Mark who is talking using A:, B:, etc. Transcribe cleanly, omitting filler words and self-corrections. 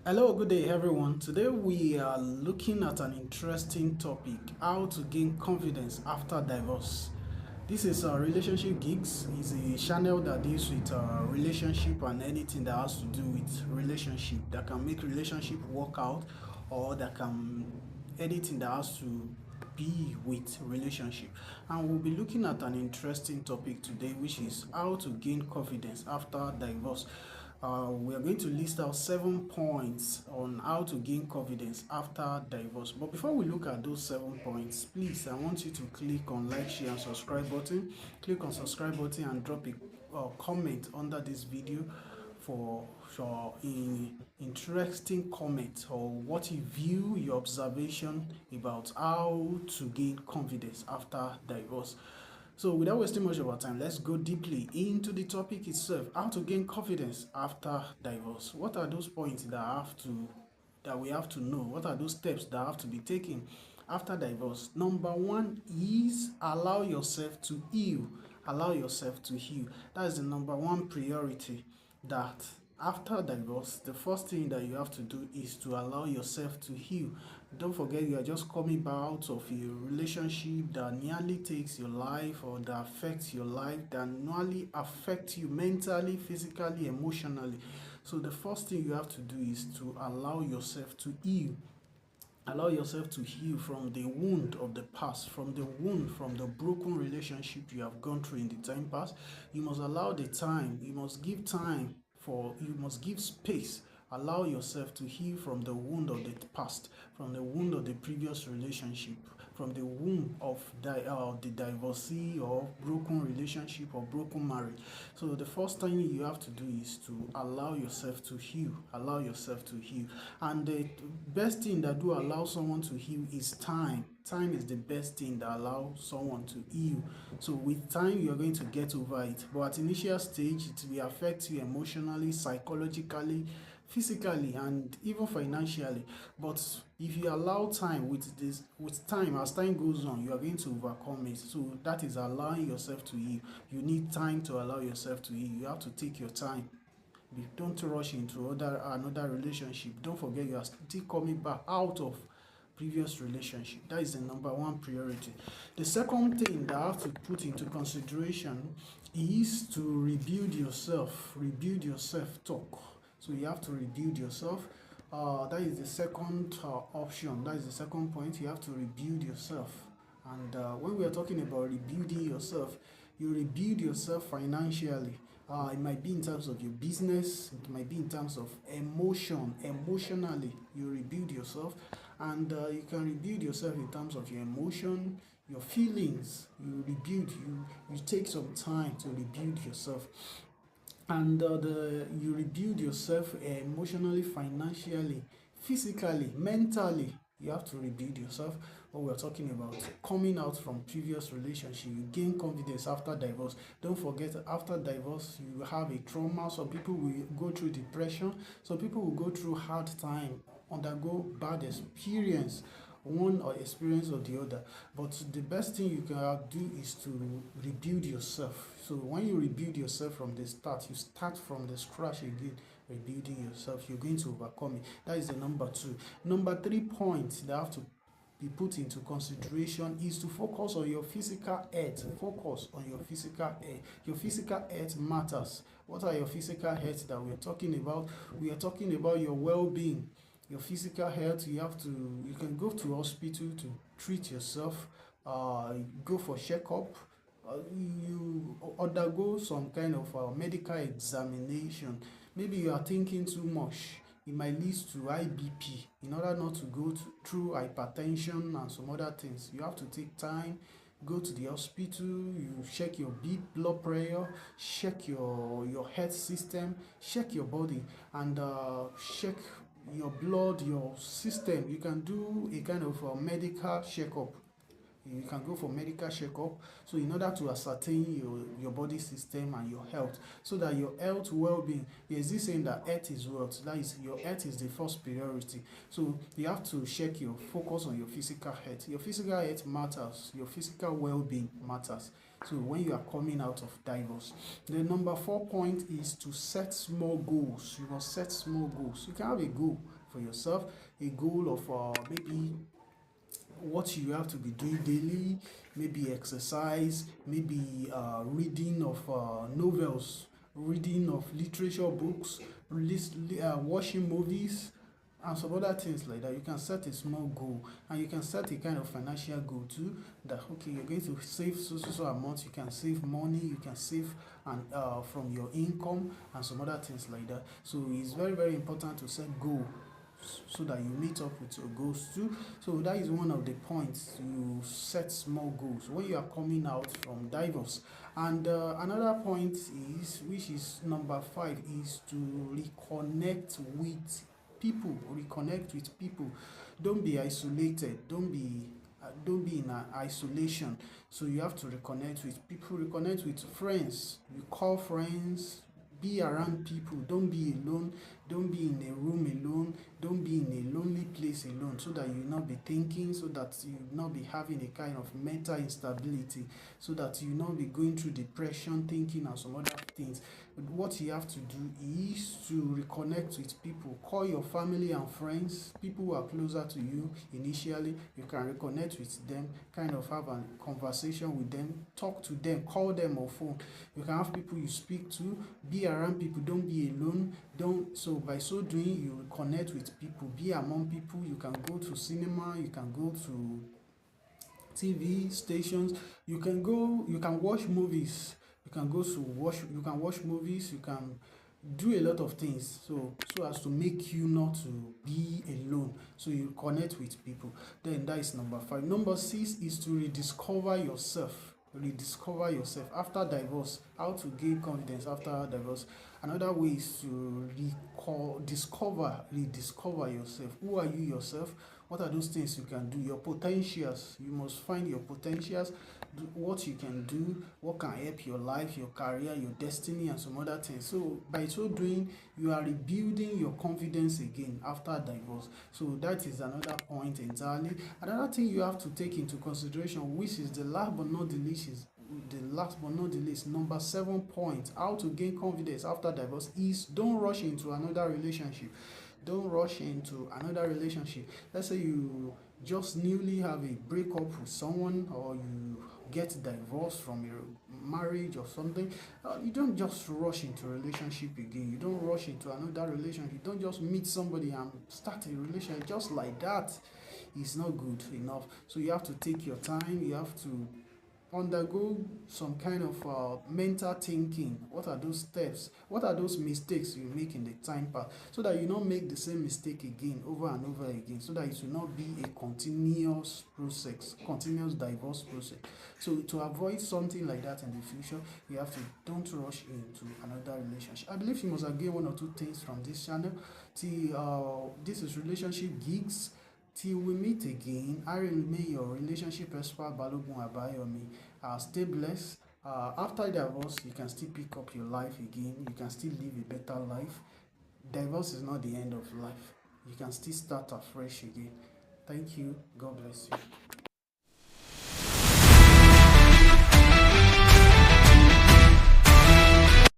A: Hello, good day, everyone. Today we are looking at an interesting topic: how to gain confidence after divorce. This is Relationship Gigs. It's a channel that deals with relationship and anything that has to do with relationship that can make relationship work out, or that can anything that has to be with relationship. And we'll be looking at an interesting topic today, which is how to gain confidence after divorce. We are going to list out 7 points on how to gain confidence after divorce. But before we look at those 7 points, please, I want you to click on like, share, and subscribe button. Click on subscribe button and drop a comment under this video for interesting comment, or what you view your observation about how to gain confidence after divorce. So without wasting much of our time, let's go deeply into the topic itself: how to gain confidence after divorce. What are those points that we have to know? What are those steps that have to be taken after divorce? Number one is allow yourself to heal. Allow yourself to heal. That is the number one priority. That after divorce, the first thing that you have to do is to allow yourself to heal. Don't forget, you are just coming back out of a relationship that nearly takes your life, or that affects your life, that nearly affects you mentally, physically, emotionally. So the first thing you have to do is to allow yourself to heal. Allow yourself to heal from the wound of the past, from the wound, from the broken relationship you have gone through in the time past. You must allow the time, you must give time you must give space. Allow yourself to heal from the wound of the past, from the wound of the previous relationship, from the wound of the divorcee or broken relationship or broken marriage. So the first thing you have to do is to allow yourself to heal. Allow yourself to heal. And the best thing that do allow someone to heal is time. Time is the best thing that allows someone to heal. So with time, you're going to get over it. But at initial stage, it will affect you emotionally, psychologically, physically, and even financially. But if you allow time, with time, as time goes on, you are going to overcome it. So that is allowing yourself to heal. You need time to allow yourself to heal. You have to take your time. Don't rush into another relationship. Don't forget, you are still coming back out of previous relationship. That is the number one priority. The second thing that I have to put into consideration is to rebuild yourself. Rebuild your self-talk. So you have to rebuild yourself. That is the second option. That is the second point. You have to rebuild yourself. And when we are talking about rebuilding yourself, you rebuild yourself financially. It might be in terms of your business, it might be in terms of emotionally, you rebuild yourself. And you can rebuild yourself in terms of your emotion, your feelings. You take some time to rebuild yourself. And you rebuild yourself emotionally, financially, physically, mentally. You have to rebuild yourself. What we're talking about, coming out from previous relationship, you gain confidence after divorce. Don't forget, after divorce, you have a trauma. Some people will go through depression. Some people will go through hard time, undergo bad experience, one or experience or the other. But the best thing you can do is to rebuild yourself. So when you rebuild yourself from the start, you start from the scratch again, rebuilding yourself. You're going to overcome it. That is the number two. Number 3 points that have to be put into consideration is to focus on your physical health. Focus on your physical health. Your physical health matters. What are your physical health that we're talking about? We are talking about your well-being, your physical health. You can go to hospital to treat yourself, go for checkup, you undergo some kind of medical examination. Maybe you are thinking too much. It might lead to high BP. In order not to go through hypertension and some other things, you have to take time, go to the hospital, you check your blood pressure, check your health system, check your body, and check your blood, your system. You can do a kind of medical checkup. You can go for medical checkup. So in order to ascertain your body system and your health, so that your health well-being, there's this saying that health is wealth. That is, your health is the first priority. So you have to check your focus on your physical health. Your physical health matters. Your physical well-being matters. So when you are coming out of divorce, the number 4 point is to set small goals. You must set small goals. You can have a goal for yourself, a goal of maybe what you have to be doing daily, maybe exercise, maybe reading of novels, reading of literature books, watching movies, and some other things like that. You can set a small goal, and you can set a kind of financial goal too. That okay, you're going to save so amount. You can save money. You can save and from your income and some other things like that. So it's very important to set goal so that you meet up with your goals too. So that is one of the points. You set small goals when you are coming out from divorce. And another point is, which is number 5, is to reconnect with people. Reconnect with people. Don't be isolated. Don't be in isolation. So you have to reconnect with people. Reconnect with friends. You call friends. Be around people. Don't be alone. Don't be in a room alone. Don't be in a lonely place alone, so that you will not be thinking, so that you will not be having a kind of mental instability, so that you will not be going through depression, thinking, and some other things. But what you have to do is to reconnect with people. Call your family and friends, people who are closer to you initially. You can reconnect with them, kind of have a conversation with them, talk to them, call them on phone. You can have people you speak to, be around people, don't be alone. Don't So by so doing, you connect with people, be among people. You can go to cinema, you can go to TV stations, you can watch movies, you can watch movies, you can do a lot of things, so as to make you not to be alone. So you connect with people. Then that is number 5. Number 6 is to rediscover yourself. Rediscover yourself after divorce. How to gain confidence after divorce. Another way is to rediscover yourself. Who are you yourself? What are those things you can do? Your potentials. You must find your potentials, what you can do, what can help your life, your career, your destiny, and some other things. So by so doing, you are rebuilding your confidence again after divorce. So that is another point entirely. Another thing you have to take into consideration, which is the last but not the least, number 7 point, how to gain confidence after divorce, is don't rush into another relationship. Don't rush into another relationship. Let's say you just newly have a breakup with someone, or you get divorced from your marriage or something. You don't just rush into a relationship again. You don't rush into another relationship. You don't just meet somebody and start a relationship just like that. It's not good enough. So you have to take your time. You have to undergo some kind of mental thinking. What are those steps? What are those mistakes you make in the time path, so that you don't make the same mistake again, over and over again, so that it will not be a continuous process, continuous divorce process. So to avoid something like that in the future, you have to don't rush into another relationship. I believe you must have gained one or two things from this channel. This is relationship gigs. Till we meet again, I remain your relationship expert, Balogun Abayomi. Stay blessed. After divorce, you can still pick up your life again. You can still live a better life. Divorce is not the end of life. You can still start afresh again. Thank you. God bless you.